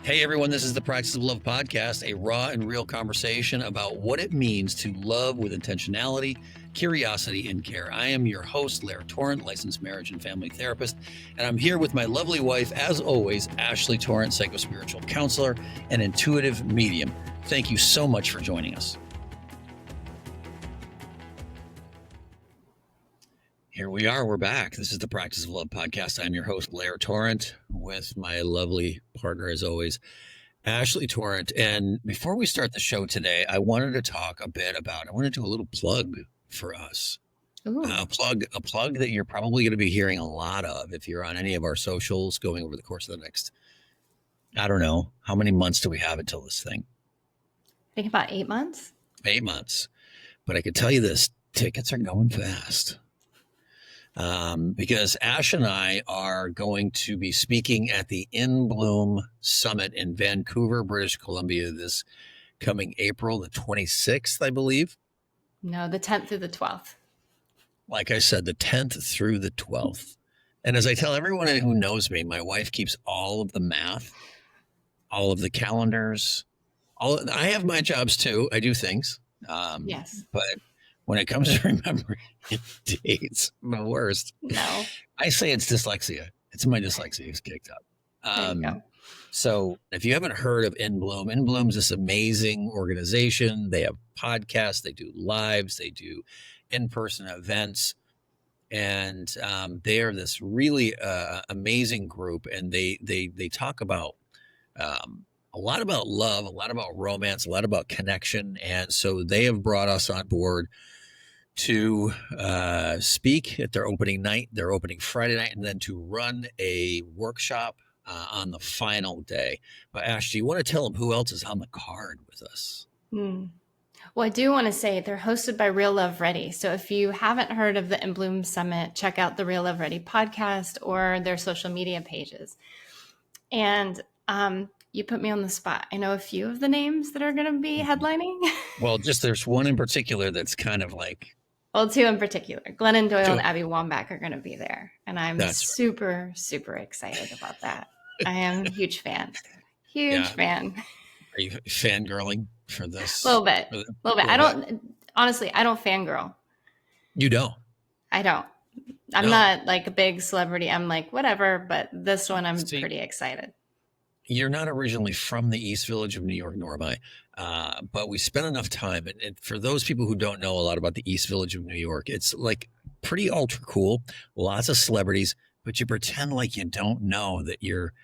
Hey everyone, this is the Practice of Love podcast, a raw and real conversation about what it means to love with intentionality, curiosity, and care. I am your host, Lair and Torrent, licensed marriage and family therapist, and I'm here with my lovely wife, as always, Ashley Torrent, psychospiritual counselor and intuitive medium. Thank you so much for joining us. Here we are. We're back. This is the Practice of Love podcast. I'm your host, Lair Torrent, with my lovely partner, as always, Ashley Torrent. And before we start the show today, I wanted to talk a bit about, I want to do a little plug for us. A plug that you're probably going to be hearing a lot of if you're on any of our socials going over the course of the next, I don't know, how many months do we have until this thing? I think about 8 months. 8 months. But I can tell you this, tickets are going fast. Because Ash and I are going to be speaking at the In Bloom Summit in Vancouver, British Columbia, this coming April the 26th, I believe. No, the 10th through the 12th. Like I said, the 10th through the 12th. And as I tell everyone who knows me, my wife keeps all of the math, all of the calendars. I have my jobs too. I do things. Yes. But when it comes to remembering dates, I'm the worst. No. I say it's dyslexia. It's my dyslexia is kicked up. So if you haven't heard of In Bloom's this amazing organization. They have podcasts, they do lives, they do in-person events. And they are this really amazing group. And they talk about a lot about love, a lot about romance, a lot about connection. And so they have brought us on board to speak at their opening night, their opening Friday night, and then to run a workshop on the final day. But Ash, do you want to tell them who else is on the card with us? Well, I do want to say they're hosted by Real Love Ready. So if you haven't heard of the In Bloom Summit, check out the Real Love Ready podcast or their social media pages. And you put me on the spot. I know a few of the names that are going to be headlining. Well, there's one in particular that's kind of like, well, two in particular. Glennon Doyle and Abby Wambach are going to be there. And I'm super excited about that. I am a huge fan. Fan. Are you fangirling for this? A little bit. I don't fangirl. You don't? I don't. I'm not like a big celebrity. I'm like, whatever. But this one, I'm pretty excited. You're not originally from the East Village of New York, nor am I. But we spent enough time. And for those people who don't know a lot about the East Village of New York, it's like pretty ultra cool. Lots of celebrities, but you pretend like you don't know that you're,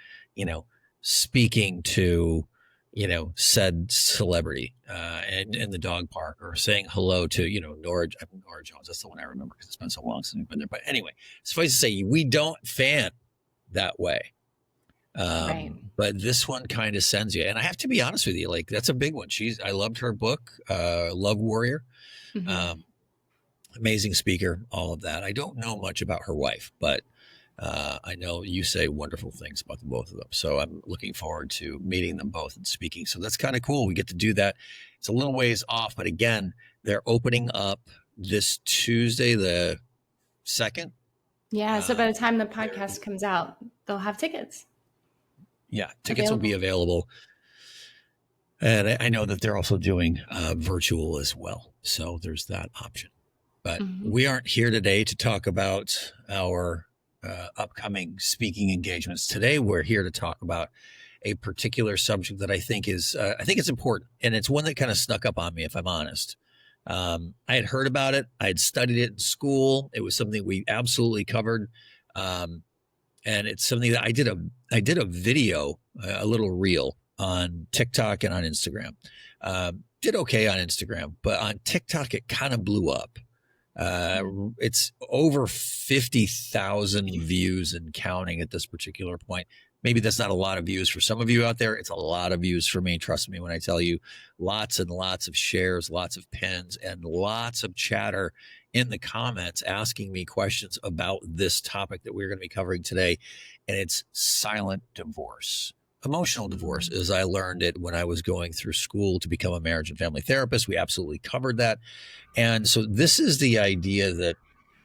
speaking to, said celebrity in the dog park, or saying hello to, Nora Jones. That's the one I remember because it's been so long since we've been there. But anyway, suffice to say, we don't fan that way. Right. But this one kind of sends you, and I have to be honest with you, like that's a big one. I loved her book, Love Warrior, amazing speaker, all of that. I don't know much about her wife, but I know you say wonderful things about the both of them. So I'm looking forward to meeting them both and speaking. So that's kind of cool. We get to do that. It's a little ways off, but again, they're opening up this Tuesday, the 2nd. Yeah. So by the time the podcast comes out, they'll have tickets. Yeah, tickets will be available. And I know that they're also doing virtual as well. So there's that option. But we aren't here today to talk about our upcoming speaking engagements. Today, we're here to talk about a particular subject that I think is, it's important. And it's one that kind of snuck up on me, if I'm honest. I had heard about it. I had studied it in school. It was something we absolutely covered. And it's something that I did a video, a little reel on TikTok and on Instagram. Did okay on Instagram, but on TikTok, it kind of blew up. It's over 50,000 views and counting at this particular point. Maybe that's not a lot of views for some of you out there. It's a lot of views for me. Trust me when I tell you, lots and lots of shares, lots of pins, and lots of chatter in the comments asking me questions about this topic that we're going to be covering today. And it's silent divorce. Emotional divorce, as I learned it when I was going through school to become a marriage and family therapist. We absolutely covered that. And so this is the idea that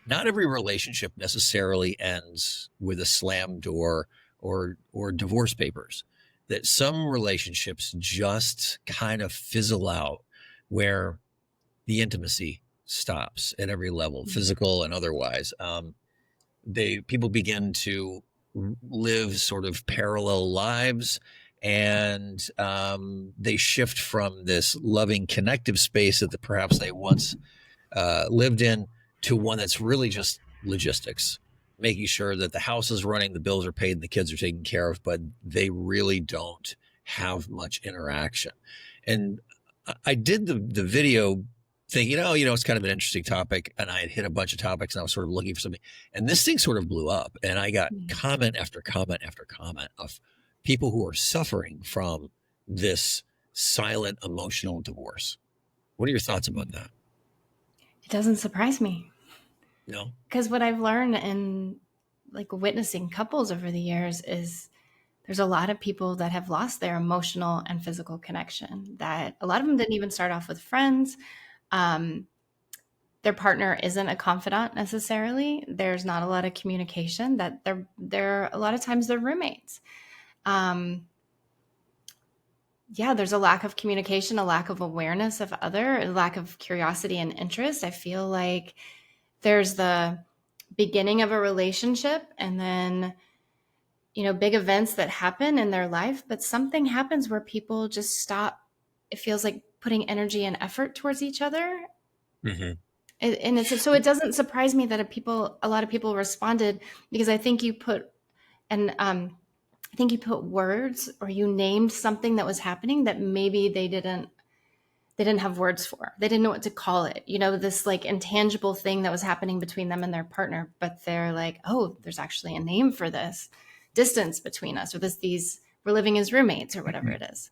not every relationship necessarily ends with a slam door or divorce papers. that some relationships just kind of fizzle out where the intimacy stops at every level, physical and otherwise. People begin to live sort of parallel lives, and they shift from this loving connective space that perhaps they once lived in to one that's really just logistics, making sure that the house is running, the bills are paid, and the kids are taken care of, but they really don't have much interaction. And I did the video thinking, it's kind of an interesting topic, and I had hit a bunch of topics, and I was sort of looking for something, and this thing sort of blew up, and I got comment after comment after comment of people who are suffering from this silent emotional divorce. What are your thoughts about that? It doesn't surprise me. No, because what I've learned in like witnessing couples over the years is there's a lot of people that have lost their emotional and physical connection, that a lot of them didn't even start off with friends. Their partner isn't a confidant necessarily. There's not a lot of communication, that they're a lot of times they're roommates. There's a lack of communication, a lack of awareness of other, a lack of curiosity and interest. I feel like there's the beginning of a relationship and then, big events that happen in their life, but something happens where people just stop. It feels like putting energy and effort towards each other. Mm-hmm. And so it doesn't surprise me that a lot of people responded, because I think you put, words, or you named something that was happening that maybe they didn't have words for. They didn't know what to call it. This like intangible thing that was happening between them and their partner, but they're like, oh, there's actually a name for this distance between us, or we're living as roommates, or whatever it is.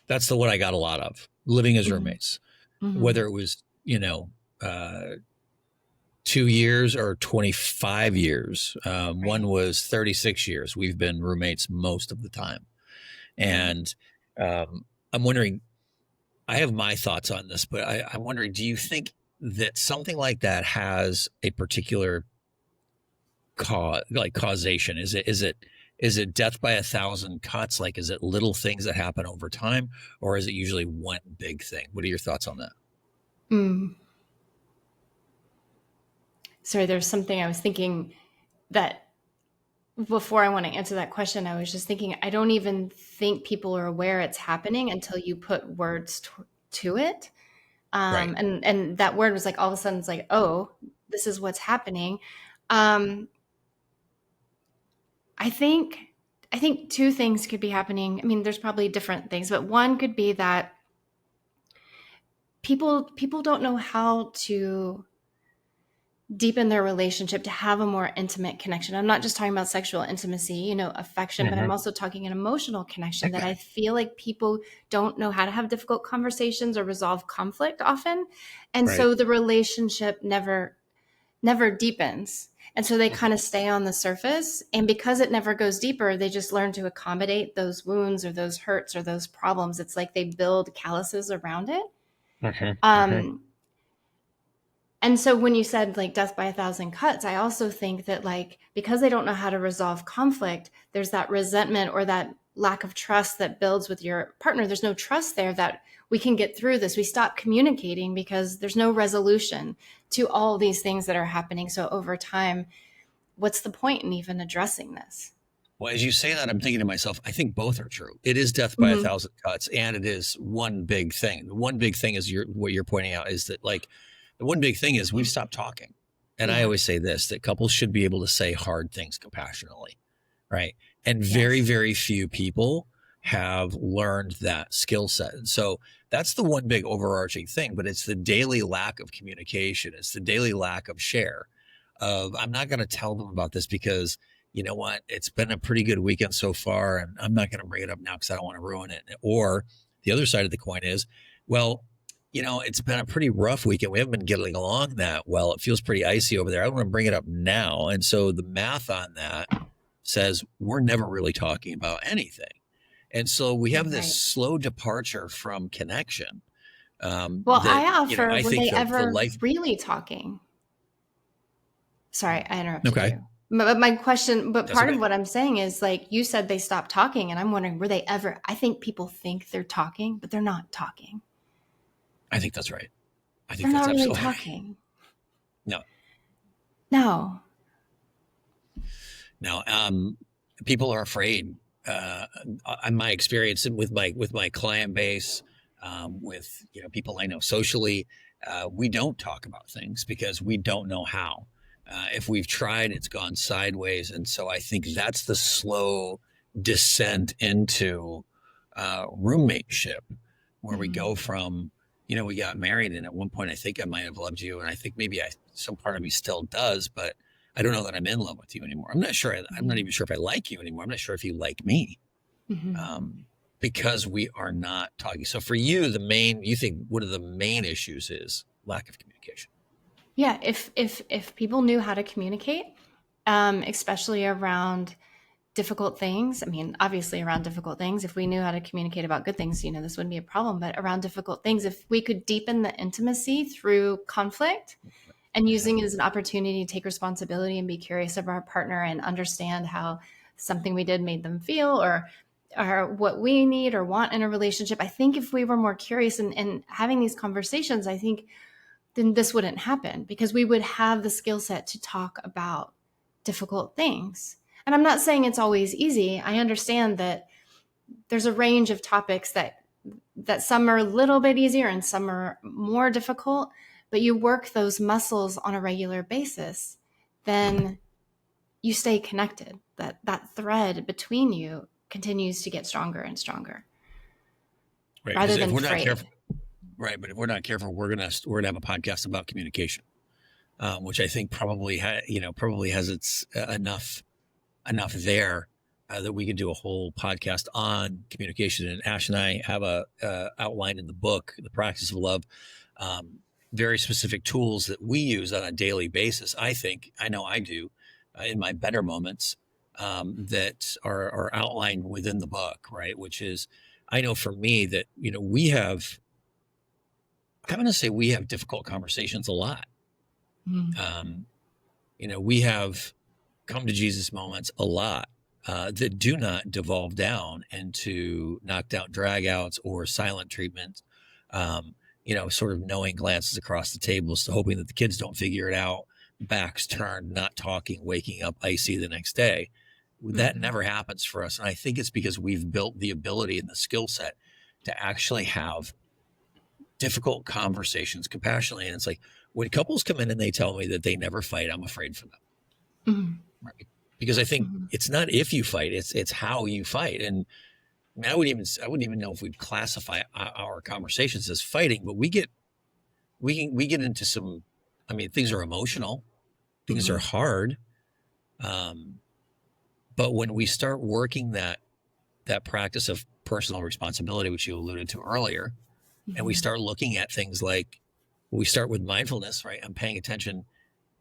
That's the one I got a lot of, living as roommates, whether it was, 2 years or 25 years. Right. One was 36 years. We've been roommates most of the time. And I'm wondering, I have my thoughts on this, but I'm wondering, do you think that something like that has a particular causation? Is it death by 1,000 cuts? Like, is it little things that happen over time, or is it usually one big thing? What are your thoughts on that? Sorry, there's something I was thinking that before I want to answer that question, I was just thinking, I don't even think people are aware it's happening until you put words to it. Right. And that word was like, all of a sudden it's like, oh, this is what's happening. I think two things could be happening. I mean, there's probably different things, but one could be that people don't know how to deepen their relationship, to have a more intimate connection. I'm not just talking about sexual intimacy, affection, but I'm also talking an emotional connection. Okay. That I feel like people don't know how to have difficult conversations or resolve conflict often. And so the relationship never deepens. And so they kind of stay on the surface. And because it never goes deeper, they just learn to accommodate those wounds or those hurts or those problems. It's like they build calluses around it. And so when you said like death by 1,000 cuts, I also think that like, because they don't know how to resolve conflict, there's that resentment or that lack of trust that builds with your partner. There's no trust there that we can get through this. We stop communicating because there's no resolution to all these things that are happening. So over time, what's the point in even addressing this? Well, as you say that, I'm thinking to myself, I think both are true. It is death by 1,000 cuts, and it is one big thing. The one big thing is what you're pointing out is that like, the one big thing is we've stopped talking. And I always say this, that couples should be able to say hard things compassionately, right? And very, very few people have learned that skill set. And so that's the one big overarching thing, but it's the daily lack of communication. It's the daily lack of share of, I'm not going to tell them about this because you know what, it's been a pretty good weekend so far, and I'm not going to bring it up now because I don't want to ruin it. Or the other side of the coin is, well, it's been a pretty rough weekend. We haven't been getting along that well. It feels pretty icy over there. I don't want to bring it up now. And so the math on that says we're never really talking about anything. And so we have this slow departure from connection. I offer, were they ever really talking? Sorry, I interrupted you. But my question, but That's part okay. of what I'm saying is like you said they stopped talking, and I'm wondering, were they ever? I think people think they're talking, but they're not talking. I think that's right. I think They're that's not really absolutely right. talking. No, No. no. People are afraid. In my experience with my client base, with people I know socially, we don't talk about things because we don't know how. If we've tried, it's gone sideways, and so I think that's the slow descent into roommateship, where we go from we got married, and at one point I think I might have loved you, and I think maybe some part of me still does, but I don't know that I'm in love with you anymore. I'm not sure. I'm not even sure if I like you anymore. I'm not sure if you like me, because we are not talking. So for you, you think one of the main issues is lack of communication. Yeah, if people knew how to communicate, especially around difficult things. I mean, obviously around difficult things, if we knew how to communicate about good things, this wouldn't be a problem. But around difficult things, if we could deepen the intimacy through conflict and using it as an opportunity to take responsibility and be curious of our partner and understand how something we did made them feel, or what we need or want in a relationship. I think if we were more curious and having these conversations, I think then this wouldn't happen because we would have the skill set to talk about difficult things. And I'm not saying it's always easy. I understand that there's a range of topics that some are a little bit easier and some are more difficult, but you work those muscles on a regular basis, then you stay connected. That thread between you continues to get stronger and stronger. Right. Rather Because if than we're not frayed. careful, right. But if we're not careful, we're gonna have a podcast about communication, which I think probably has its enough there that we could do a whole podcast on communication. And Ash and I have a outlined in the book, The Practice of Love, very specific tools that we use on a daily basis. I know I do in my better moments, that are outlined within the book, right? Which is, I know for me that, I'm going to say we have difficult conversations a lot. We have come to Jesus moments a lot, that do not devolve down into knocked out dragouts or silent treatment. Sort of knowing glances across the tables, hoping that the kids don't figure it out, backs turned, not talking, waking up icy the next day. That never happens for us. And I think it's because we've built the ability and the skill set to actually have difficult conversations compassionately. And it's like when couples come in and they tell me that they never fight, I'm afraid for them. Right? Because I think it's not if you fight, it's how you fight. And I wouldn't even know if we'd classify our conversations as fighting, but we get into some, things are emotional, things are hard. But when we start working that practice of personal responsibility, which you alluded to earlier, and we start looking at things like, we start with mindfulness, right? I'm paying attention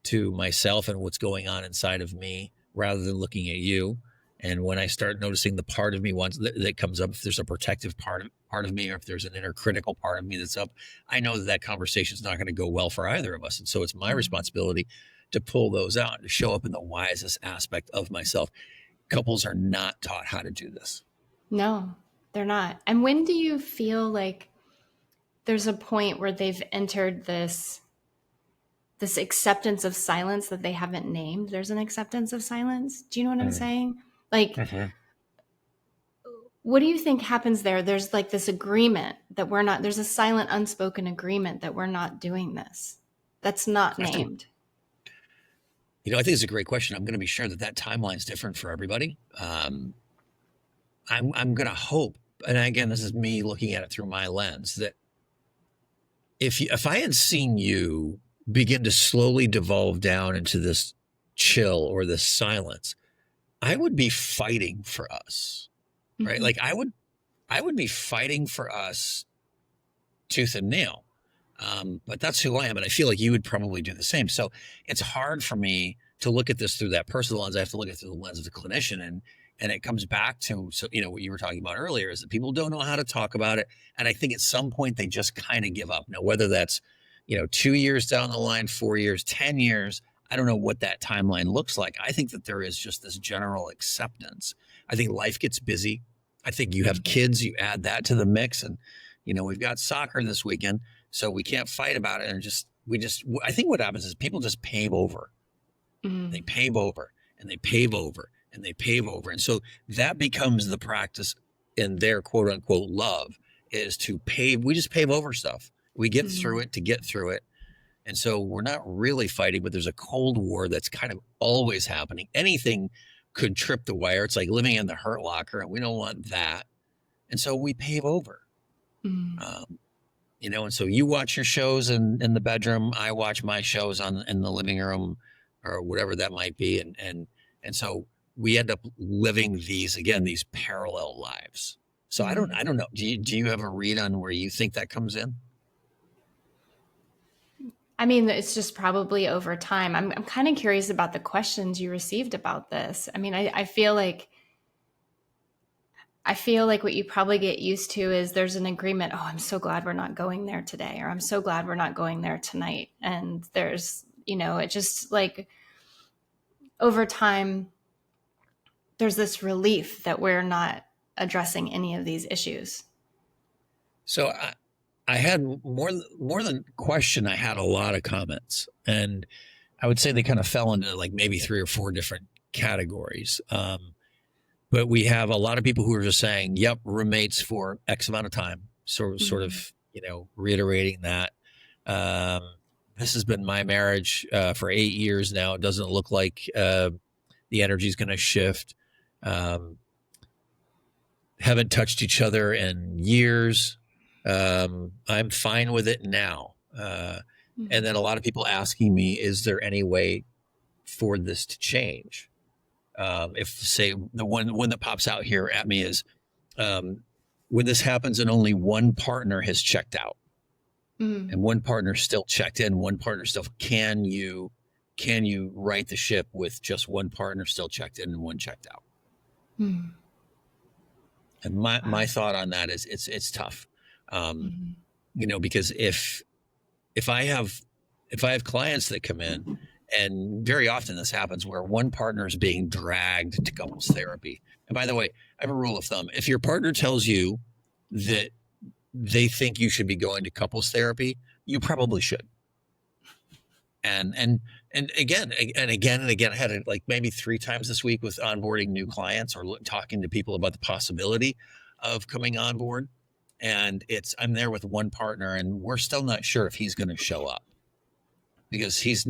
to myself and what's going on inside of me rather than looking at you. And when I start noticing the part of me that comes up, if there's a protective part of me, or if there's an inner critical part of me that's up, I know that conversation is not going to go well for either of us. And so it's my responsibility to pull those out, to show up in the wisest aspect of myself. Couples are not taught how to do this. No, they're not. And when do you feel like there's a point where they've entered this acceptance of silence that they haven't named? There's an acceptance of silence. Do you know what I'm saying? Like, what do you think happens there? There's like this agreement that there's a silent, unspoken agreement that we're not doing this. That's not named. I think it's a great question. I'm going to be sure that timeline is different for everybody. I'm going to hope, and again, this is me looking at it through my lens, that if I had seen you begin to slowly devolve down into this chill or this silence, I would be fighting for us, right? Like I would be fighting for us tooth and nail. But that's who I am. And I feel like you would probably do the same. So it's hard for me to look at this through that personal lens. I have to look at it through the lens of the clinician. And it comes back to, what you were talking about earlier is that people don't know how to talk about it. And I think at some point they just kind of give up. Now, whether that's, 2 years down the line, 4 years, 10 years, I don't know what that timeline looks like. I think that there is just this general acceptance. I think life gets busy. I think you have kids, you add that to the mix, and we've got soccer this weekend, so we can't fight about it. And I think what happens is people just pave over. They pave over and they pave over and they pave over. And so that becomes the practice in their quote unquote love, is to pave. We just pave over stuff. We get through it to get through it. And so we're not really fighting, but there's a Cold War that's kind of always happening. Anything could trip the wire. It's like living in the Hurt Locker, and we don't want that. And so we pave over. And so you watch your shows in the bedroom. I watch my shows in the living room, or whatever that might be. And so we end up living these parallel lives. So I don't know. Do you have a read on where you think that comes in? I mean, it's just probably over time. I'm kind of curious about the questions you received about this. I mean, I feel like what you probably get used to is there's an agreement. Oh, I'm so glad we're not going there today, or I'm so glad we're not going there tonight. And there's, it just like over time, there's this relief that we're not addressing any of these issues. So I had more than question. I had a lot of comments, and I would say they kind of fell into like maybe 3 or 4 different categories. But we have a lot of people who are just saying, yep, roommates for X amount of time. Sort of, reiterating that. This has been my marriage for 8 years now. It doesn't look like the energy is going to shift. Haven't touched each other in years. I'm fine with it now. And then a lot of people asking me, is there any way for this to change? If, say, the one that pops out here at me is when this happens and only one partner has checked out and one partner still checked in, one partner still, can you right the ship with just one partner still checked in and one checked out? And my thought on that is it's tough. Because if I have clients that come in, and very often this happens where one partner is being dragged to couples therapy. And by the way, I have a rule of thumb. If your partner tells you that they think you should be going to couples therapy, you probably should. And again, I had it like maybe 3 times this week with onboarding new clients or talking to people about the possibility of coming on board. And I'm there with one partner and we're still not sure if he's going to show up because he's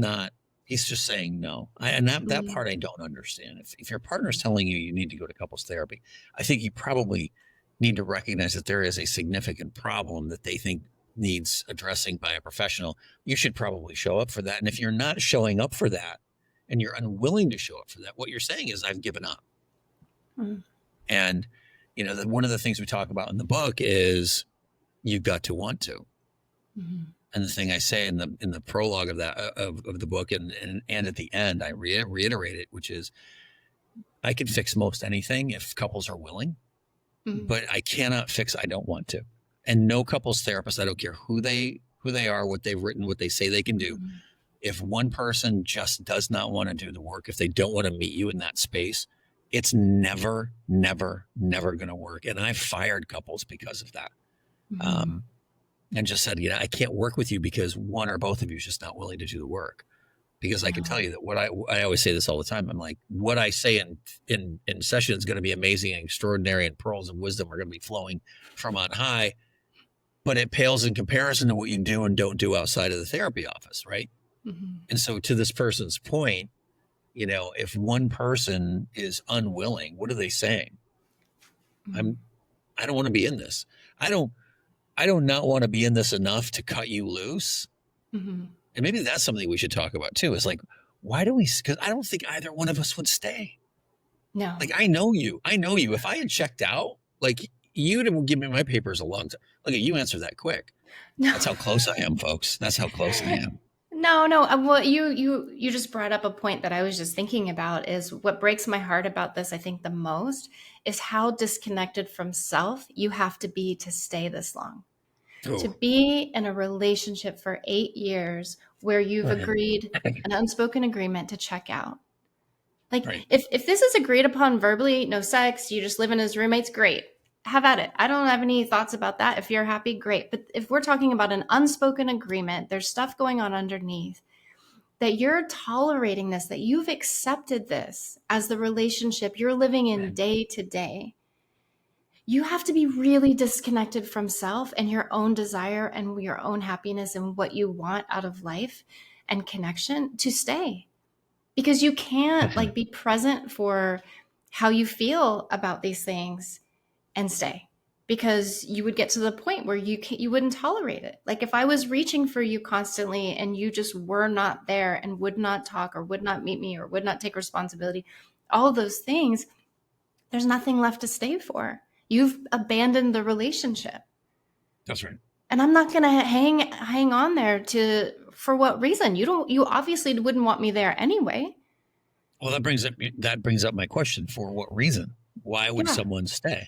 just saying no. That part I don't understand. If your partner's telling you need to go to couples therapy, I think you probably need to recognize that there is a significant problem that they think needs addressing by a professional. You should probably show up for that. And if you're not showing up for that and you're unwilling to show up for that, what you're saying is I've given up. And, one of the things we talk about in the book is you've got to want to. And the thing I say in the prologue of that of the book and at the end, I reiterate it, which is I can fix most anything if couples are willing, but I cannot fix I don't want to. And no couples therapist, I don't care who they are, what they've written, what they say they can do. If one person just does not want to do the work, if they don't want to meet you in that space, it's never going to work. And I've fired couples because of that. And just said, I can't work with you because one or both of you is just not willing to do the work. Because I can tell you that what I always say this all the time. I'm like, what I say in session is going to be amazing and extraordinary, and pearls of wisdom are going to be flowing from on high, but it pales in comparison to what you do and don't do outside of the therapy office. Right. And so to this person's point, if one person is unwilling, what are they saying? I don't want to be in this. I do not want to be in this enough to cut you loose. And maybe that's something we should talk about too, is like, because I don't think either one of us would stay. No. Like, I know you. If I had checked out, like, you'd have given me my papers a long time. Look at you, answer that quick. No. That's how close I am, folks. That's how close I am. No. Well, you just brought up a point that I was just thinking about is what breaks my heart about this, I think the most, is how disconnected from self you have to be to stay this long. to be in a relationship for 8 years where you've agreed an unspoken agreement to check out. Like, right. if this is agreed upon verbally, no sex, you just live in as roommates, great. Have at it. I don't have any thoughts about that. If you're happy, great. But if we're talking about an unspoken agreement, there's stuff going on underneath, that you're tolerating this, that you've accepted this as the relationship you're living in day to day. You have to be really disconnected from self and your own desire and your own happiness and what you want out of life and connection to stay. Because you can't like be present for how you feel about these things and stay, because you would get to the point where you wouldn't tolerate it. Like if I was reaching for you constantly and you just were not there and would not talk or would not meet me or would not take responsibility, all of those things, there's nothing left to stay for. You've abandoned the relationship. That's right. And I'm not going to hang on there for what reason? You obviously wouldn't want me there anyway. Well, that brings up my question. For what reason? Why would someone stay?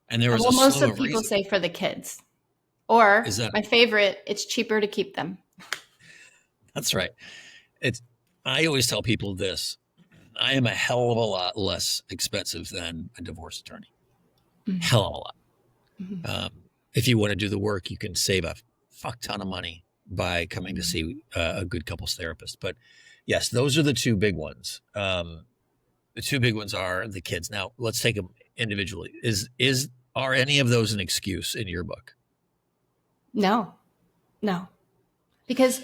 And there was most of people say for the kids, or my favorite, it's cheaper to keep them. That's right. I always tell people this: I am a hell of a lot less expensive than a divorce attorney. Mm-hmm. Hell of a lot. Mm-hmm. If you want to do the work, you can save a fuck ton of money by coming to see a good couples therapist. But yes, those are the two big ones. The two big ones are the kids. Now let's take them individually. Are any of those an excuse in your book? No, because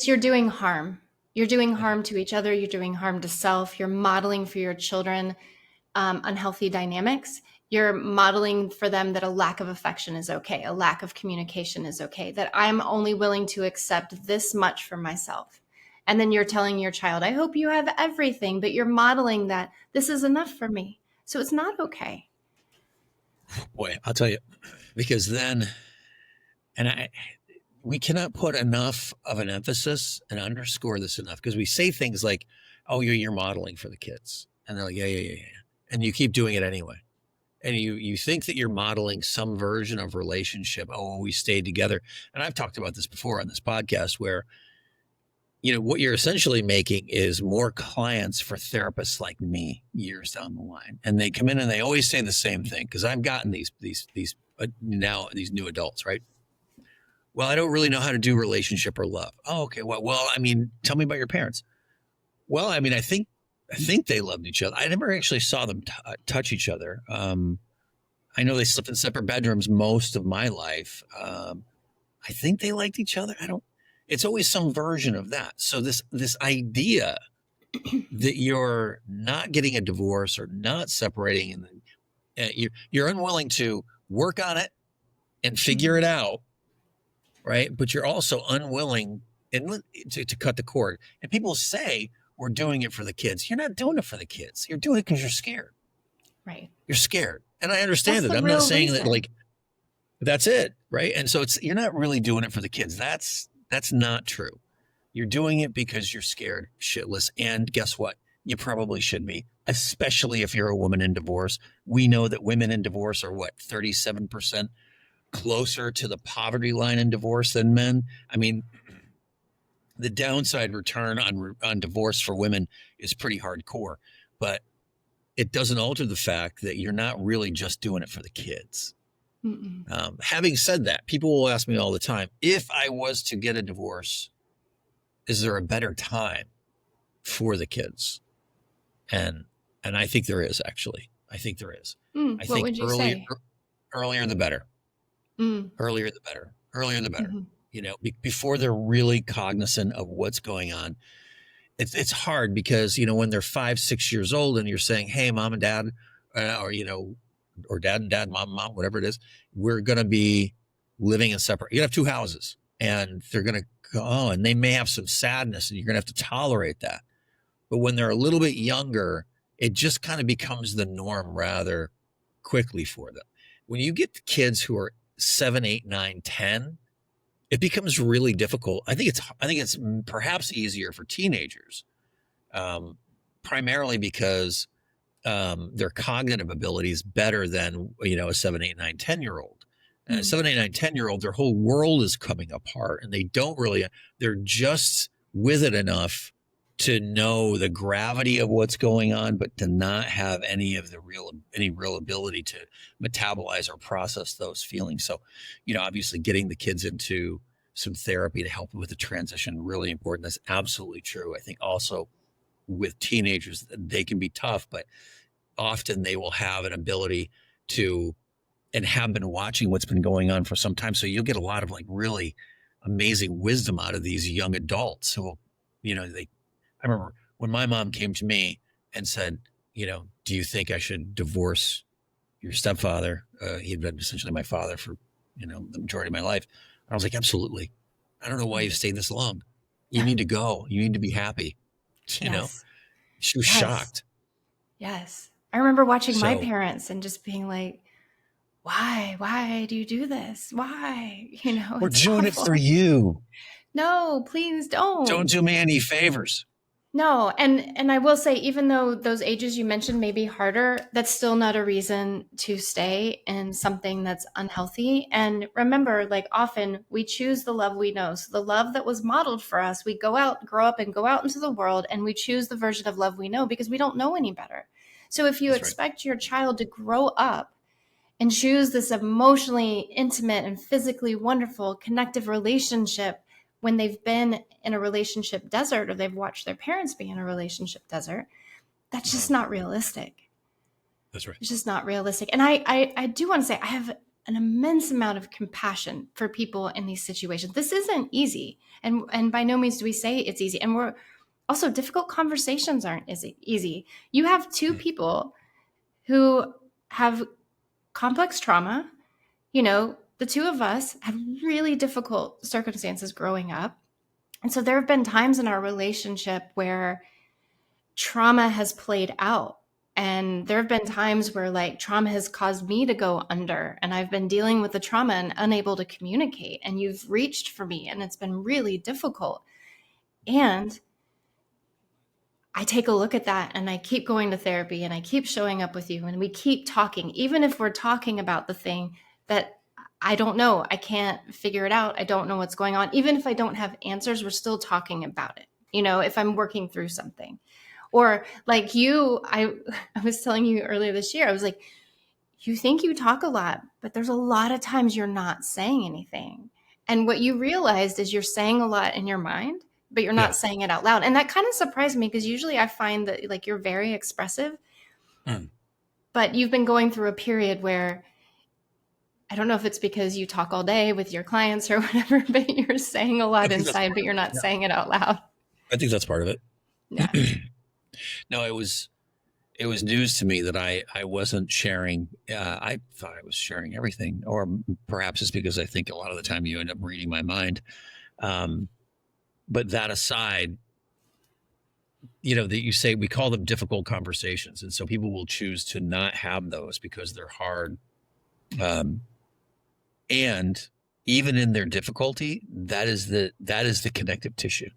you're doing harm. You're doing harm to each other. You're doing harm to self. You're modeling for your children unhealthy dynamics. You're modeling for them that a lack of affection is okay. A lack of communication is okay. That I'm only willing to accept this much for myself. And then you're telling your child, I hope you have everything, but you're modeling that this is enough for me. So it's not okay. Boy, I'll tell you, because then, we cannot put enough of an emphasis and underscore this enough, because we say things like, oh, you're modeling for the kids. And they're like, yeah. And you keep doing it anyway. And you think that you're modeling some version of relationship. Oh, we stayed together. And I've talked about this before on this podcast where, what you're essentially making is more clients for therapists like me years down the line. And they come in and they always say the same thing, because I've gotten these new adults, right? Well, I don't really know how to do relationship or love. Oh, okay. Well, tell me about your parents. Well, I think they loved each other. I never actually saw them touch each other. I know they slept in separate bedrooms most of my life. I think they liked each other. It's always some version of that. So this idea that you're not getting a divorce or not separating, and you're unwilling to work on it and figure it out, right? But you're also unwilling to cut the cord. And people say, we're doing it for the kids. You're not doing it for the kids. You're doing it because you're scared. Right. You're scared. And I understand that. I'm not saying that that's it. Right. And so you're not really doing it for the kids. That's not true. You're doing it because you're scared shitless. And guess what? You probably should be, especially if you're a woman in divorce. We know that women in divorce are 37% closer to the poverty line in divorce than men. The downside return on divorce for women is pretty hardcore, but it doesn't alter the fact that you're not really just doing it for the kids. Having said that, people will ask me all the time, if I was to get a divorce, is there a better time for the kids? And I think there is, actually. I think there is. I think would you say? Earlier the better. Earlier the better. Earlier the better. Before they're really cognizant of what's going on. It's hard because, when they're 5-6 years old and you're saying, hey, mom and dad, or dad and dad, mom, whatever it is, we're going to be living in separate. You have 2 houses and they're going to go, and they may have some sadness and you're going to have to tolerate that. But when they're a little bit younger, it just kind of becomes the norm rather quickly for them. When you get the kids who are 7, 8, 9, 10, it becomes really difficult. I think it's perhaps easier for teenagers, primarily because their cognitive ability is better than a 7, 8, 9, 10-year-old. And 7, 8, 9, 10-year-old, their whole world is coming apart, and they're just with it enough to know the gravity of what's going on, but to not have any real ability to metabolize or process those feelings. So, obviously getting the kids into some therapy to help with the transition, really important. That's absolutely true. I think also with teenagers, they can be tough, but often they will have an ability to, and have been watching what's been going on for some time. So you'll get a lot of really amazing wisdom out of these young adults. So, I remember when my mom came to me and said, do you think I should divorce your stepfather? He'd been essentially my father for, the majority of my life. I was like, absolutely. I don't know why you've stayed this long. You need to go. You need to be happy. She was shocked. Yes. I remember watching my parents and just being like, why do you do this? Why? We're doing it for you. No, please don't. Don't do me any favors. No. And I will say, even though those ages you mentioned may be harder, that's still not a reason to stay in something that's unhealthy. And remember, often we choose the love we know. So the love that was modeled for us, we grow up and go out into the world, and we choose the version of love we know because we don't know any better. So if you expect your child to grow up and choose this emotionally intimate and physically wonderful connective relationship when they've been in a relationship desert, or they've watched their parents be in a relationship desert, that's just not realistic. That's right. It's just not realistic. And I do want to say, I have an immense amount of compassion for people in these situations. This isn't easy. And by no means do we say it's easy. And we're also, difficult conversations aren't easy. You have two people who have complex trauma. The two of us had really difficult circumstances growing up. And so there have been times in our relationship where trauma has played out. And there have been times where trauma has caused me to go under, and I've been dealing with the trauma and unable to communicate. And you've reached for me, and it's been really difficult. And I take a look at that, and I keep going to therapy, and I keep showing up with you, and we keep talking, even if we're talking about the thing that I don't know. I can't figure it out. I don't know what's going on. Even if I don't have answers, we're still talking about it. If I'm working through something, or I was telling you earlier this year, I was like, you think you talk a lot, but there's a lot of times you're not saying anything. And what you realized is you're saying a lot in your mind, but you're not saying it out loud. And that kind of surprised me, because usually I find that you're very expressive, but you've been going through a period where, I don't know if it's because you talk all day with your clients or whatever, but you're saying a lot inside, but you're not saying it out loud. I think that's part of it. Yeah. No, it was news to me that I wasn't sharing. I thought I was sharing everything, or perhaps it's because I think a lot of the time you end up reading my mind. But that aside, that you say, we call them difficult conversations. And so people will choose to not have those because they're hard. And even in their difficulty, that is the connective tissue.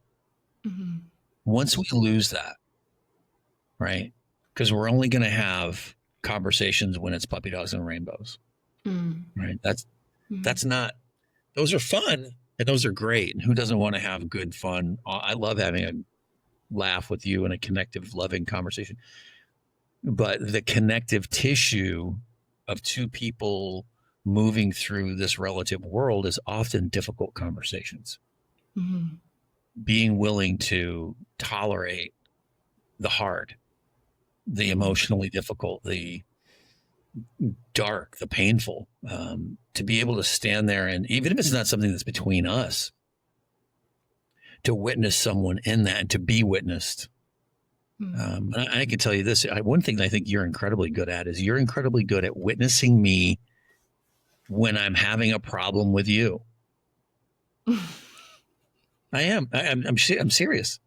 Mm-hmm. Once we lose that, right? Because we're only going to have conversations when it's puppy dogs and rainbows, right? That's not, those are fun and those are great. And who doesn't want to have good fun? I love having a laugh with you and a connective, loving conversation. But the connective tissue of two people moving through this relative world is often difficult conversations. Mm-hmm. Being willing to tolerate the hard, the emotionally difficult, the dark, the painful, to be able to stand there, and even if it's not something that's between us, to witness someone in that and to be witnessed. I can tell you this, one thing that I think you're incredibly good at is you're incredibly good at witnessing me when I'm having a problem with you. I am. I'm serious.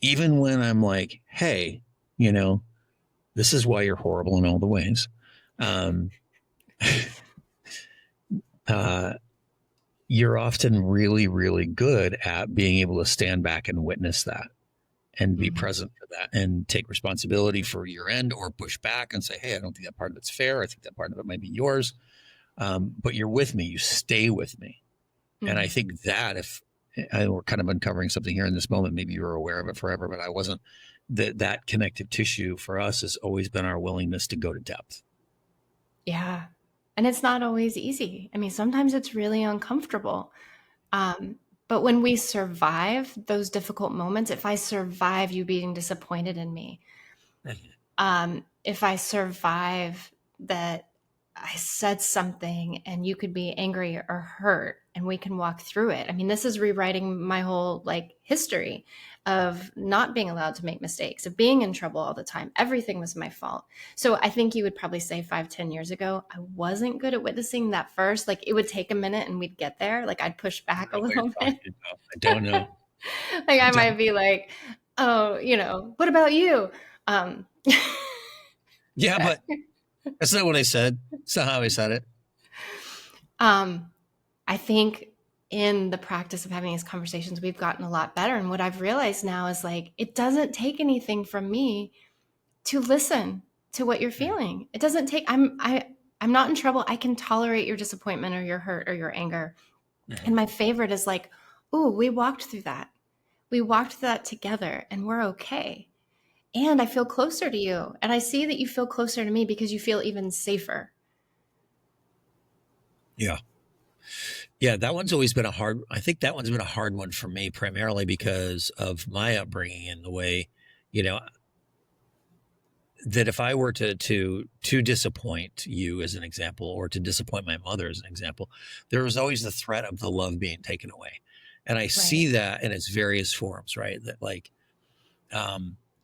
Even when I'm like, hey, this is why you're horrible in all the ways. You're often really, really good at being able to stand back and witness that and be present for that and take responsibility for your end, or push back and say, hey, I don't think that part of it's fair. I think that part of it might be yours. but you're with me, you stay with me. And I Mm. think that we're kind of uncovering something here in this moment, maybe you were aware of it forever, but I wasn't, that connective tissue for us has always been our willingness to go to depth. Yeah. And it's not always easy. I mean, sometimes it's really uncomfortable. Um, but when we survive those difficult moments, if I survive you being disappointed in me, if I survive that I said something and you could be angry or hurt and we can walk through it. I mean, this is rewriting my whole like history of not being allowed to make mistakes, of being in trouble all the time. Everything was my fault. So I think you would probably say 5, 10 years ago, I wasn't good at witnessing that first. Like it would take a minute and we'd get there. Like I'd push I back don't a know what you're little bit. talking about. I don't know. Like I I don't. might be like, oh, what about you? Um, Yeah, but that's not what I said. That's not how I said it. I think in the practice of having these conversations, we've gotten a lot better. And what I've realized now is like, it doesn't take anything from me to listen to what you're feeling. It doesn't take, I'm not in trouble. I can tolerate your disappointment or your hurt or your anger. And my favorite is like, ooh, we walked through that. We walked through that together and we're okay. And I feel closer to you. And I see that you feel closer to me because you feel even safer. Yeah. Yeah, that one's always been I think that one's been a hard one for me, primarily because of my upbringing and the way, you know, that if I were to disappoint you as an example, or to disappoint my mother as an example, there was always the threat of the love being taken away. And I see Right. that in its various forms, right? That like,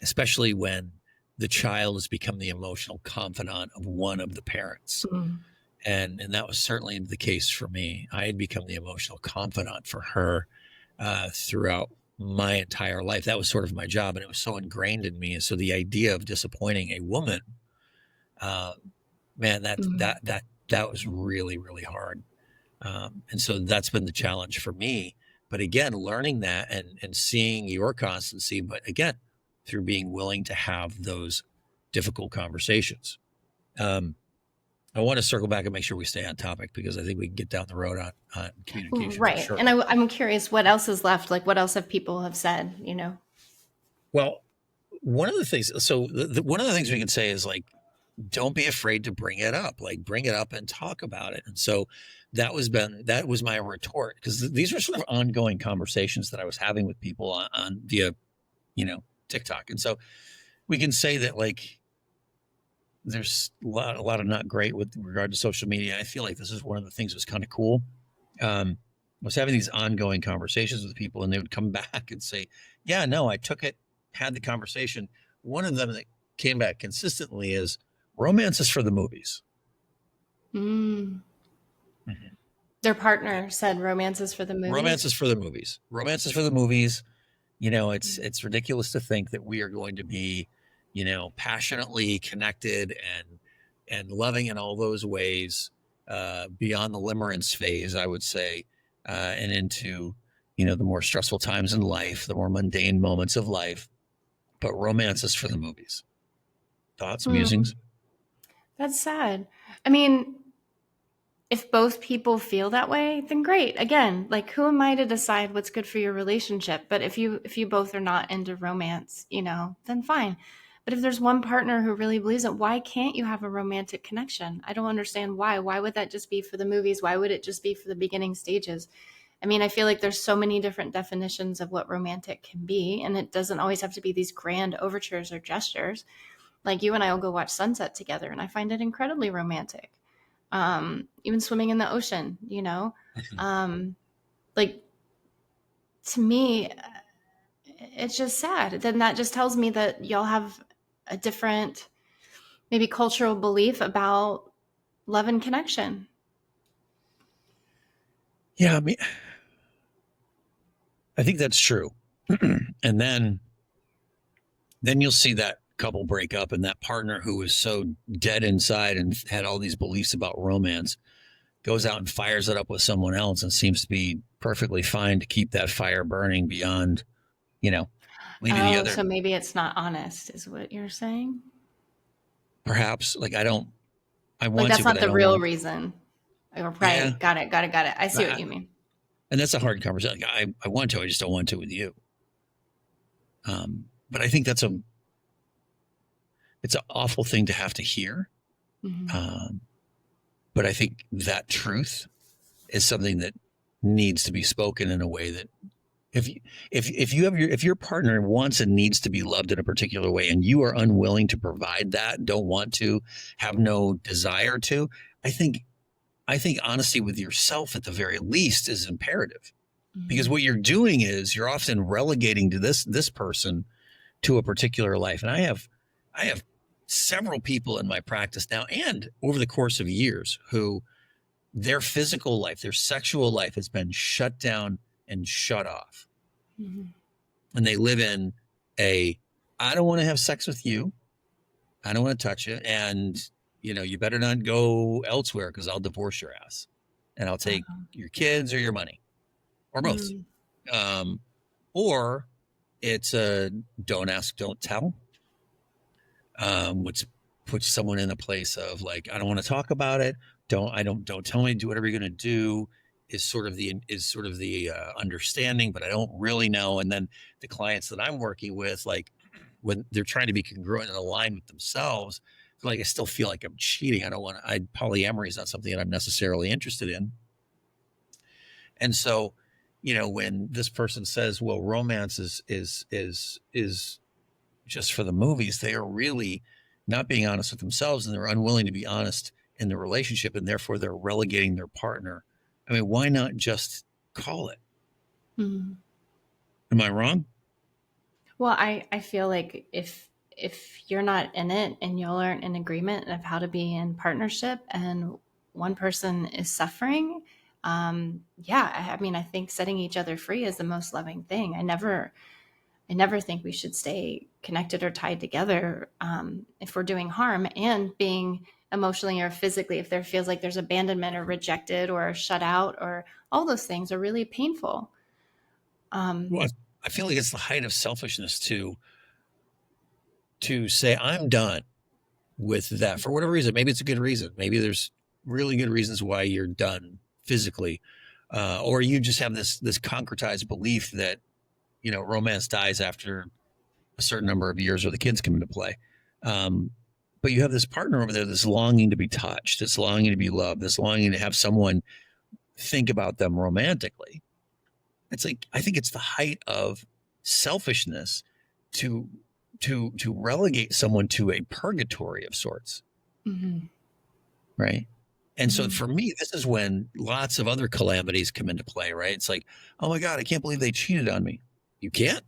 especially when the child has become the emotional confidant of one of the parents. Mm. And that was certainly the case for me. I had become the emotional confidant for her throughout my entire life. That was sort of my job, and it was so ingrained in me. And so the idea of disappointing a woman, uh, man, Mm. that was really, really hard. And so that's been the challenge for me. But again, learning that and seeing your constancy, but again, through being willing to have those difficult conversations. I want to circle back and make sure we stay on topic, because I think we can get down the road on communication for Right. sure. And I'm curious what else is left. Like what else have people have said, Well, one of the things, so one of the things we can say is like, don't be afraid to bring it up, like bring it up and talk about it. And so that was my retort, because these were sort of ongoing conversations that I was having with people on via, TikTok. And so we can say that like, there's a lot of not great with regard to social media. I feel like this is one of the things that was kind of cool. I was having these ongoing conversations with people, and they would come back and say, yeah, no, I took it, had the conversation. One of them that came back consistently is, romance is for the movies. Mm. Mm-hmm. Their partner said romance is for the movies. Romance is for the movies. Romance is for the movies. It's ridiculous to think that we are going to be, passionately connected and loving in all those ways, beyond the limerence phase, I would say, and into, the more stressful times in life, the more mundane moments of life. But romance is for the movies. Thoughts, musings? That's sad. I mean, if both people feel that way, then great. Again, like who am I to decide what's good for your relationship? But if you both are not into romance, then fine. But if there's one partner who really believes it, why can't you have a romantic connection? I don't understand why. Why would that just be for the movies? Why would it just be for the beginning stages? I mean, I feel like there's so many different definitions of what romantic can be, and it doesn't always have to be these grand overtures or gestures. Like you and I will go watch sunset together, and I find it incredibly romantic. Even swimming in the ocean, like to me, it's just sad. Then that just tells me that y'all have a different, maybe cultural belief about love and connection. Yeah, I think that's true. And then you'll see that couple break up, and that partner who was so dead inside and had all these beliefs about romance goes out and fires it up with someone else, and seems to be perfectly fine to keep that fire burning beyond, leading the Oh, other. so maybe it's not honest, is what you're saying? Perhaps, like, I Like want that's to, but not I the don't real want. reason. Right. Yeah. Got it. I see what you mean. And that's a hard conversation. I want to, I just don't want to with you. But I think it's an awful thing to have to hear. Mm-hmm. But I think that truth is something that needs to be spoken in a way that if your partner wants and needs to be loved in a particular way and you are unwilling to provide that, don't want to, have no desire to, I think honesty with yourself at the very least is imperative. Mm-hmm. Because what you're doing is you're often relegating to this person to a particular life. And I have several people in my practice now and over the course of years who their physical life, their sexual life has been shut down and shut off. Mm-hmm. And they live in I don't want to have sex with you. I don't want to touch you. And, you better not go elsewhere because I'll divorce your ass and I'll take your kids or your money or both. Mm-hmm. Or it's a don't ask, don't tell, which puts someone in a place of like, I don't want to talk about it. Don't tell me, do whatever you're going to do is sort of the understanding, but I don't really know. And then the clients that I'm working with, like when they're trying to be congruent and aligned with themselves, like I still feel like I'm cheating. Polyamory is not something that I'm necessarily interested in. And so, when this person says, well, romance is just for the movies, they are really not being honest with themselves and they're unwilling to be honest in the relationship. And therefore they're relegating their partner. I mean, why not just call it? Mm-hmm. Am I wrong? Well, I feel like if you're not in it and y'all aren't in agreement of how to be in partnership and one person is suffering, I think setting each other free is the most loving thing. I never think we should stay connected or tied together if we're doing harm and being emotionally or physically, if there feels like there's abandonment or rejected or shut out, or all those things are really painful. Well, I feel like it's the height of selfishness to say, I'm done with that for whatever reason. Maybe it's a good reason. Maybe there's really good reasons why you're done physically. Or you just have this concretized belief that, romance dies after a certain number of years or the kids come into play. But you have this partner over there that's longing to be touched, that's longing to be loved, that's longing to have someone think about them romantically. It's like, I think it's the height of selfishness to relegate someone to a purgatory of sorts. Mm-hmm. Right. And so for me, this is when lots of other calamities come into play, right? It's like, oh my God, I can't believe they cheated on me. You can't.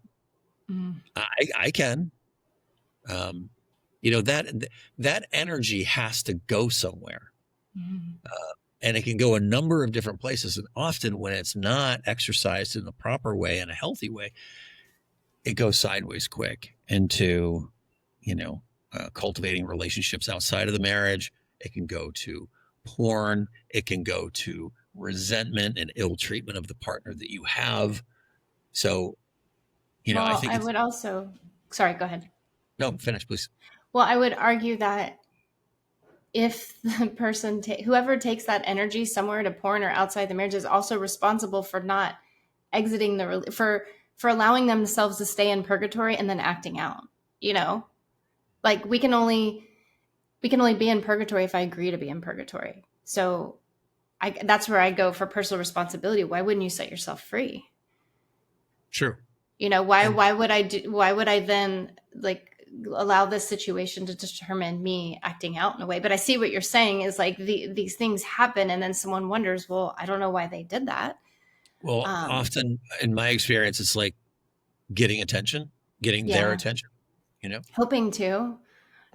I can. That energy has to go somewhere. And it can go a number of different places. And often when it's not exercised in the proper way, in a healthy way, it goes sideways quick into, cultivating relationships outside of the marriage. It can go to porn. It can go to resentment and ill treatment of the partner that you have. So, I think I would also, sorry, go ahead. No, finish, please. Well, I would argue that if the person, whoever takes that energy somewhere to porn or outside the marriage is also responsible for not exiting for allowing themselves to stay in purgatory and then acting out, like we can only be in purgatory if I agree to be in purgatory. So that's where I go for personal responsibility. Why wouldn't you set yourself free? Sure. Why would I then allow this situation to determine me acting out in a way? But I see what you're saying is like these things happen and then someone wonders, well, I don't know why they did that. Well, often in my experience, it's like getting their attention, hoping to.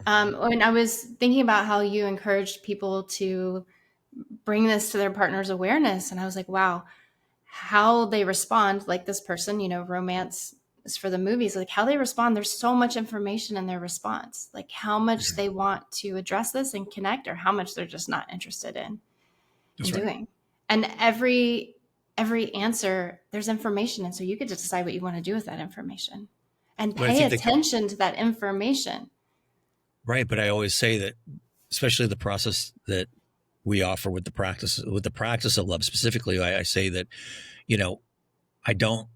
When I was thinking about how you encouraged people to bring this to their partner's awareness, and I was like, wow, how they respond, like this person, romance is for the movies, like how they respond. There's so much information in their response, like how much they want to address this and connect, or how much they're just not interested in doing. And every answer, there's information. And so you get to decide what you want to do with that information and pay attention to that information. Right. But I always say that, especially the process that we offer with the practice of love specifically, I say that, I don't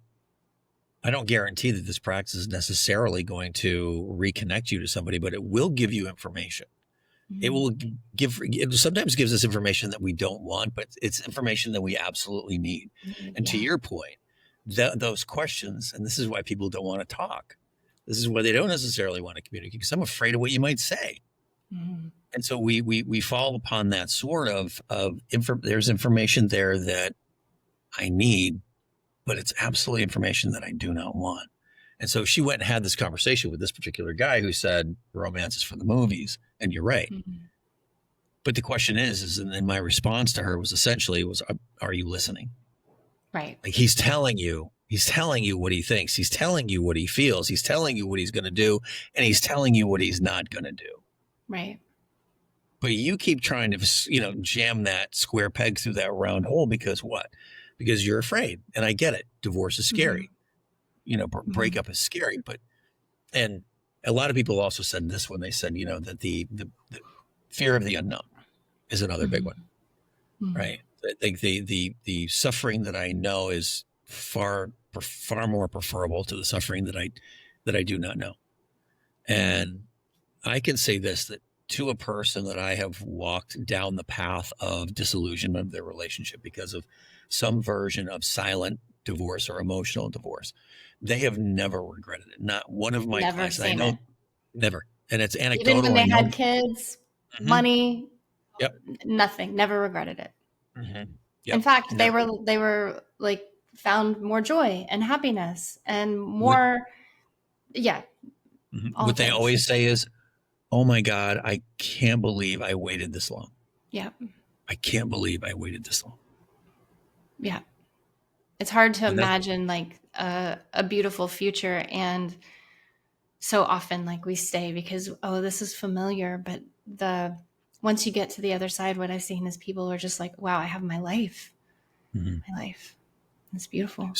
guarantee that this practice is necessarily going to reconnect you to somebody, but it will give you information. It will it sometimes gives us information that we don't want, but it's information that we absolutely need. And to your point, those questions, and this is why people don't want to talk. This is why they don't necessarily want to communicate, because I'm afraid of what you might say. And so we fall upon that sort of there's information there that I need, but it's absolutely information that I do not want. And so she went and had this conversation with this particular guy who said romance is for the movies. And you're right. But the question is, and my response to her was essentially are you listening? Right. Like he's telling you what he thinks. He's telling you what he feels. He's telling you what he's going to do. And he's telling you what he's not going to do. Right. But you keep trying to, jam that square peg through that round hole because what? Because you're afraid. And I get it. Divorce is scary. Breakup is scary. And a lot of people also said this when they said, that the fear of the unknown is another big one, right? I think the suffering that I know is far more preferable to the suffering that I do not know. And I can say this, that to a person that I have walked down the path of disillusionment of their relationship because of some version of silent divorce or emotional divorce, they have never regretted it. Not one of my clients. I know, never. And it's anecdotal. Even when they had kids, money, nothing, never regretted it. In fact, they were like found more joy and happiness and more, What they always say is, oh my God, I can't believe I waited this long. Yeah. I can't believe I waited this long. Yeah. It's hard to imagine like a beautiful future. And so often like we stay because, this is familiar. But once you get to the other side, what I've seen is people are just like, wow, I have my life. My life. It's beautiful.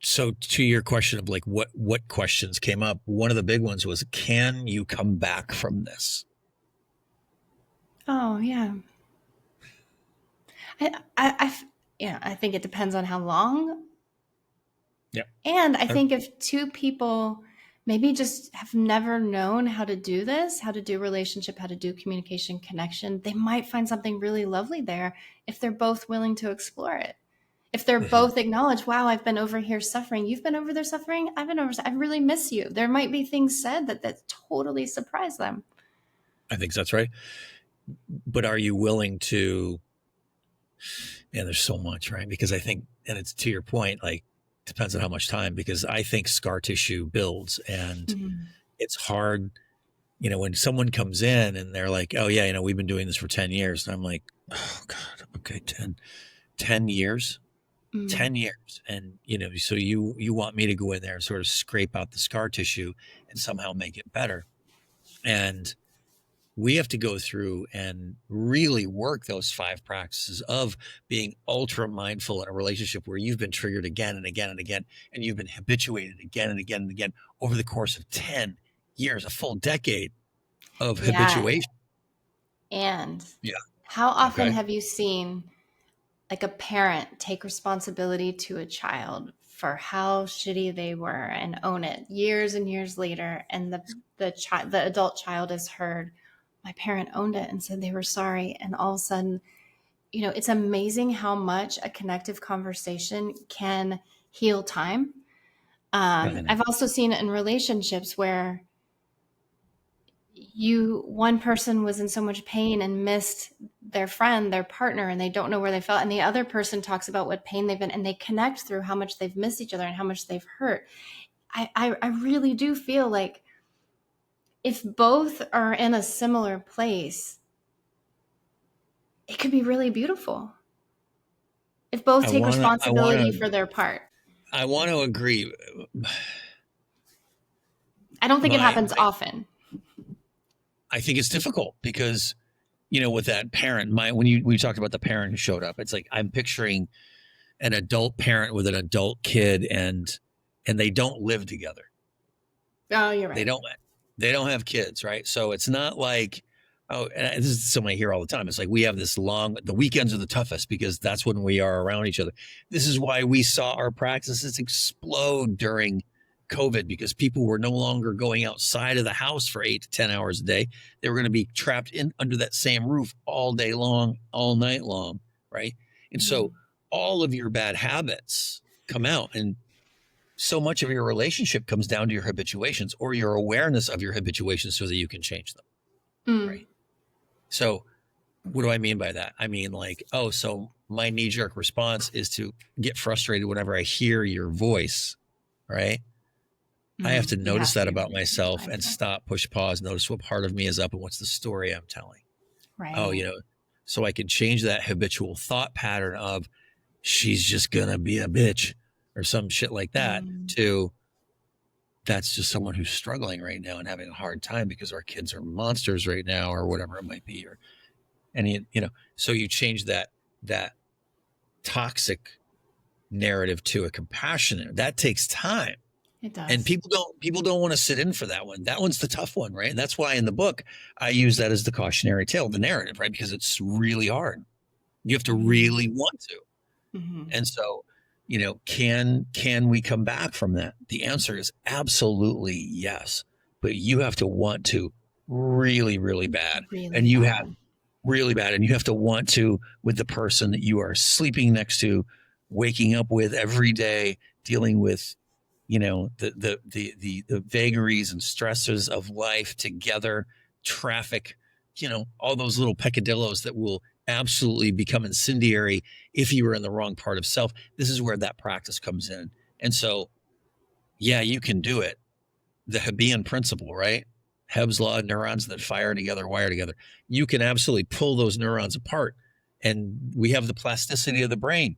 So to your question of like what questions came up, one of the big ones was, can you come back from this? Oh, yeah. I think it depends on how long. Yeah. And I think if two people maybe just have never known how to do this, how to do relationship, how to do communication, connection, they might find something really lovely there if they're both willing to explore it. If they're both acknowledge, wow, I've been over here suffering. You've been over there suffering. I've been over. I really miss you. There might be things said that totally surprise them. I think that's right. But are you willing to, there's so much, right? Because I think, and it's to your point, like, depends on how much time, because I think scar tissue builds and it's hard, when someone comes in and they're like, oh yeah, we've been doing this for 10 years. And I'm like, oh God, okay, 10 years. 10 years. And, so you want me to go in there and sort of scrape out the scar tissue and somehow make it better. And we have to go through and really work those 5 practices of being ultra mindful in a relationship where you've been triggered again and again and again, and you've been habituated again and again and again over the course of 10 years, a full decade of habituation. And how often have you seen like a parent take responsibility to a child for how shitty they were and own it years and years later, and the adult child is heard, my parent owned it and said they were sorry, and all of a sudden, it's amazing how much a connective conversation can heal time. I've also seen it in relationships where one person was in so much pain and missed their friend, their partner, and they don't know where they felt. And the other person talks about what pain they've been, and they connect through how much they've missed each other and how much they've hurt. I really do feel like if both are in a similar place, it could be really beautiful. If both take responsibility for their part. I want to agree. I don't think it happens often. I think it's difficult because, with that parent, when we talked about the parent who showed up, it's like I'm picturing an adult parent with an adult kid, and they don't live together. Oh, you're right. They don't have kids, right? So it's not like Oh, and this is something I hear all the time. It's like we have the weekends are the toughest because that's when we are around each other. This is why we saw our practices explode during COVID, because people were no longer going outside of the house for 8 to 10 hours a day. They were going to be trapped in under that same roof all day long, all night long. Right. And so all of your bad habits come out, and so much of your relationship comes down to your habituations or your awareness of your habituations so that you can change them. Right. So what do I mean by that? I mean, like, oh, so my knee-jerk response is to get frustrated whenever I hear your voice, right? I have to notice that about myself and stop, push, pause, notice what part of me is up and what's the story I'm telling. Right. Oh, so I can change that habitual thought pattern of she's just going to be a bitch or some shit like that to that's just someone who's struggling right now and having a hard time because our kids are monsters right now or whatever it might be. So you change that toxic narrative to a compassionate. That takes time. It does. And people don't want to sit in for that one. That one's the tough one, right? And that's why in the book I use that as the cautionary tale, the narrative, right? Because it's really hard. You have to really want to. And so, can we come back from that? The answer is absolutely yes. But you have to want to really, really bad. And you have to want to with the person that you are sleeping next to, waking up with every day, dealing with, the vagaries and stresses of life together, traffic, all those little peccadillos that will absolutely become incendiary if you were in the wrong part of self. This is where that practice comes in. And so, yeah, you can do it. The Hebbian principle, right? Hebb's law, neurons that fire together, wire together. You can absolutely pull those neurons apart. And we have the plasticity of the brain,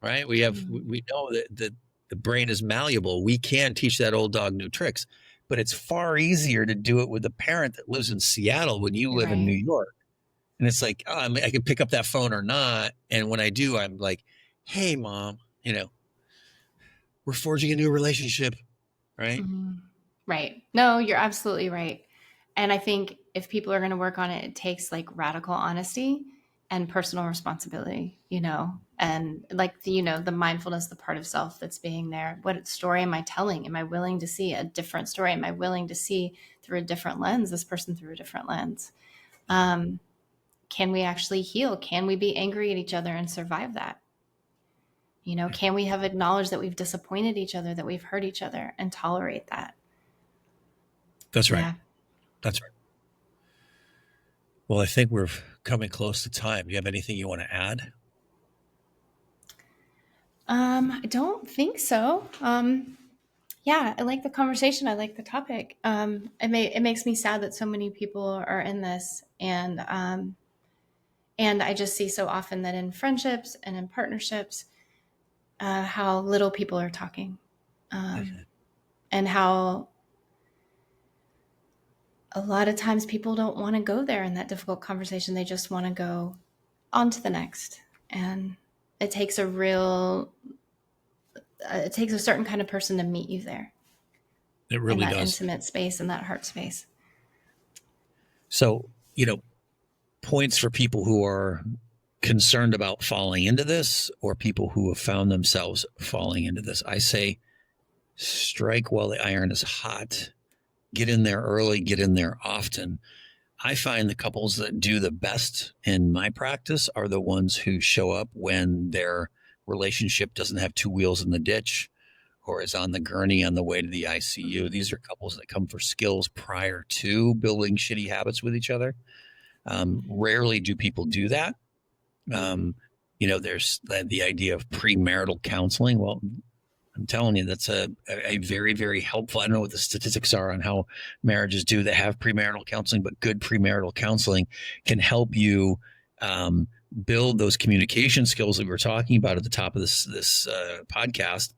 right? We know that the brain is malleable. We can teach that old dog new tricks, but it's far easier to do it with a parent that lives in Seattle when you live in New York. And it's like, oh, I can pick up that phone or not. And when I do, I'm like, hey, Mom, we're forging a new relationship, right? Right. No, you're absolutely right. And I think if people are going to work on it, it takes like radical honesty and personal responsibility, and like, the mindfulness, the part of self that's being there. What story am I telling? Am I willing to see a different story? Am I willing to see through a different lens, this person through a different lens? Can we actually heal? Can we be angry at each other and survive that? Can we have acknowledged that we've disappointed each other, that we've hurt each other, and tolerate that? That's right. Yeah. That's right. Well, I think we're coming close to time. Do you have anything you want to add? I don't think so. Yeah, I like the conversation. I like the topic. It makes me sad that so many people are in this, and I just see so often that in friendships and in partnerships, how little people are talking, and how a lot of times people don't want to go there in that difficult conversation. They just want to go on to the next, and it takes a certain kind of person to meet you there. It really does. That intimate space and that heart space. So, points for people who are concerned about falling into this or people who have found themselves falling into this. I say, strike while the iron is hot. Get in there early, get in there often. I find the couples that do the best in my practice are the ones who show up when their relationship doesn't have two wheels in the ditch or is on the gurney on the way to the ICU. These are couples that come for skills prior to building shitty habits with each other. Rarely do people do that. There's the idea of premarital counseling. Well, I'm telling you, that's a very, very helpful. I don't know what the statistics are on how marriages do that have premarital counseling, but good premarital counseling can help you build those communication skills that we were talking about at the top of this podcast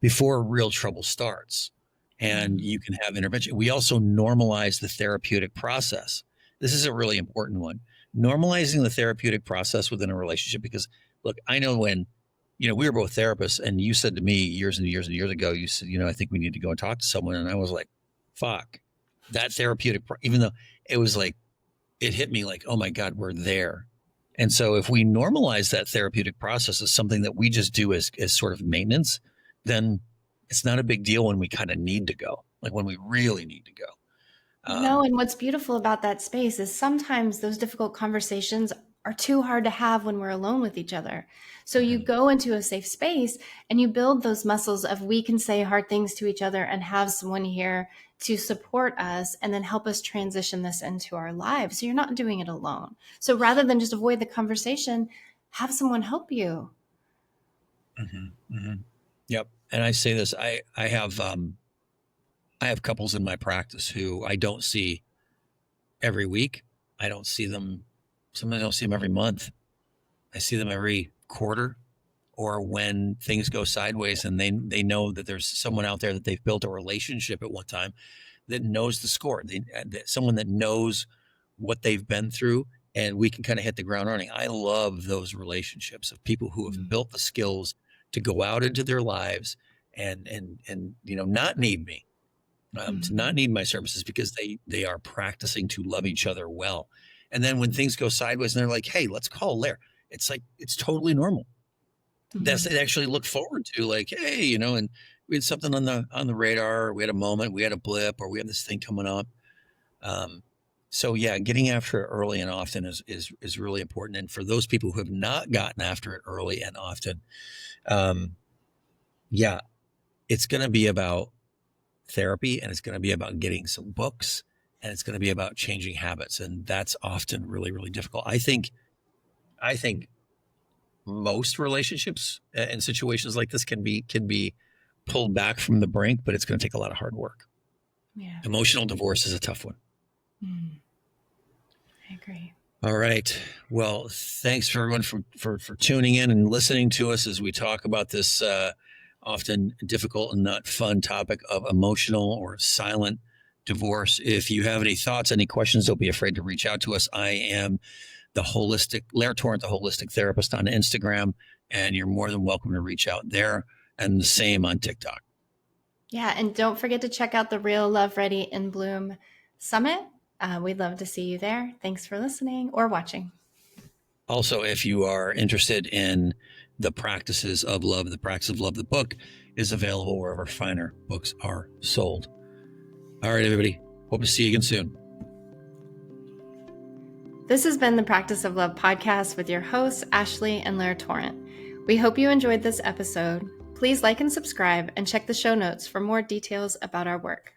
before real trouble starts. And you can have intervention. We also normalize the therapeutic process. This is a really important one. Normalizing the therapeutic process within a relationship, because look, I know when we were both therapists, and you said to me years and years and years ago, you said, I think we need to go and talk to someone. And I was like, fuck, that therapeutic, even though it was like, it hit me like, oh my God, we're there. And so if we normalize that therapeutic process as something that we just do as sort of maintenance, then it's not a big deal when we kind of need to go, like when we really need to go. No, and what's beautiful about that space is sometimes those difficult conversations are too hard to have when we're alone with each other. So you go into a safe space and you build those muscles of we can say hard things to each other and have someone here to support us and then help us transition this into our lives. So you're not doing it alone. So rather than just avoid the conversation, have someone help you. Mm-hmm, mm-hmm. Yep. And I say this, I have couples in my practice who I don't see every week. I don't see them. Sometimes I don't see them every month. I see them every quarter, or when things go sideways and they know that there's someone out there that they've built a relationship at one time that knows the score. Someone that knows what they've been through, and we can kind of hit the ground running. I love those relationships of people who have built the skills to go out into their lives and not need me. To not need my services because they are practicing to love each other well. And then when things go sideways and they're like, hey, let's call Lair. It's like, it's totally normal. That's they actually look forward to, like, hey, and we had something on the radar. We had a moment, we had a blip, or we have this thing coming up. So yeah, getting after it early and often is really important. And for those people who have not gotten after it early and often, it's going to be about therapy, and it's going to be about getting some books, and it's going to be about changing habits. And that's often really, really difficult. I think most relationships and situations like this can be pulled back from the brink, but it's going to take a lot of hard work. Yeah. Emotional divorce is a tough one. I agree. All right. Well, thanks for everyone for tuning in and listening to us as we talk about this often difficult and not fun topic of emotional or silent divorce. If you have any thoughts, any questions, don't be afraid to reach out to us. I am Lair Torrent, the holistic therapist on Instagram, and you're more than welcome to reach out there, and the same on TikTok. Yeah. And don't forget to check out the Real Love Ready in Bloom Summit. We'd love to see you there. Thanks for listening or watching. Also, if you are interested in the Practices of Love, the book is available wherever finer books are sold. All right, everybody. Hope to see you again soon. This has been the Practice of Love podcast with your hosts, Ashley and Lair Torrent. We hope you enjoyed this episode. Please like and subscribe and check the show notes for more details about our work.